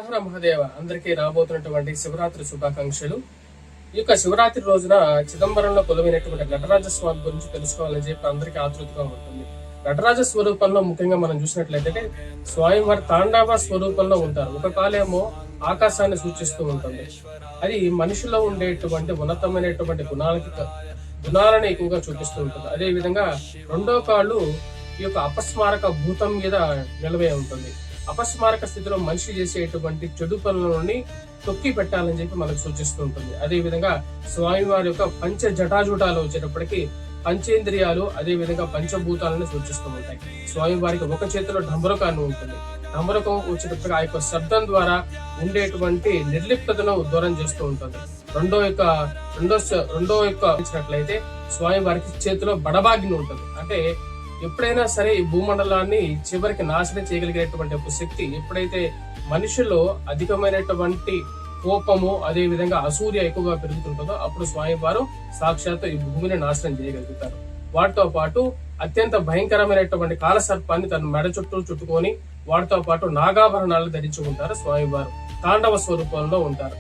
హర మహాదేవ అందరికీ రాబోతున్నటువంటి శివరాత్రి శుభాకాంక్షలు. ఈ యొక్క శివరాత్రి రోజున చిదంబరంలో కొలువైనటువంటి నటరాజ స్వామి గురించి తెలుసుకోవాలని చెప్పి అందరికీ ఆతృతగా ఉంటుంది. నటరాజ స్వరూపంలో ముఖ్యంగా మనం చూసినట్లయితే స్వయంవారి తాండవ స్వరూపంలో ఉంటారు. ఒక కాలేమో ఆకాశాన్ని సూచిస్తూ ఉంటుంది. అది మనిషిలో ఉండేటువంటి ఉన్నతమైనటువంటి గుణాలను ఎక్కువగా చూపిస్తూ ఉంటుంది. అదే విధంగా రెండో కాళ్ళు ఈ యొక్క అపస్మారక భూతం మీద నిలవే ఉంటుంది. అపస్మారక స్థితిలో మనిషి చేసేటువంటి చెడు పనులని తొక్కి పెట్టాలని చెప్పి మనకు సూచిస్తూ ఉంటుంది. అదే విధంగా స్వామివారి యొక్క పంచ జటాజుటాలు వచ్చేటప్పటికి పంచేంద్రియాలు అదే విధంగా పంచభూతాలను సూచిస్తూ ఉంటాయి. స్వామివారికి ఒక చేతిలో డంబరకాన్ని ఉంటుంది. డంబరకం వచ్చేటప్పటికి ఆ యొక్క శబ్దం ద్వారా ఉండేటువంటి నిర్లిప్తతను దూరం చేస్తూ ఉంటుంది. రెండో యొక్క ఇచ్చినట్లయితే స్వామివారికి చేతిలో బడబాగ్ని ఉంటుంది. అంటే ఎప్పుడైనా సరే ఈ భూమండలాన్ని చివరికి నాశనం చేయగలిగేటువంటి ఒక శక్తి ఎప్పుడైతే మనిషిలో అధికమైనటువంటి కోపము అదే విధంగా అసూర్య ఎక్కువగా పెరుగుతుంటుందో అప్పుడు స్వామివారు సాక్షాత్తు ఈ భూమిని నాశనం చేయగలుగుతారు. వాటితో పాటు అత్యంత భయంకరమైనటువంటి కాలసర్పాన్ని తన మెడ చుట్టూ చుట్టుకొని వాటితో పాటు నాగాభరణాలు ధరించుకుంటారు. స్వామివారు తాండవ స్వరూపంలో ఉంటారు.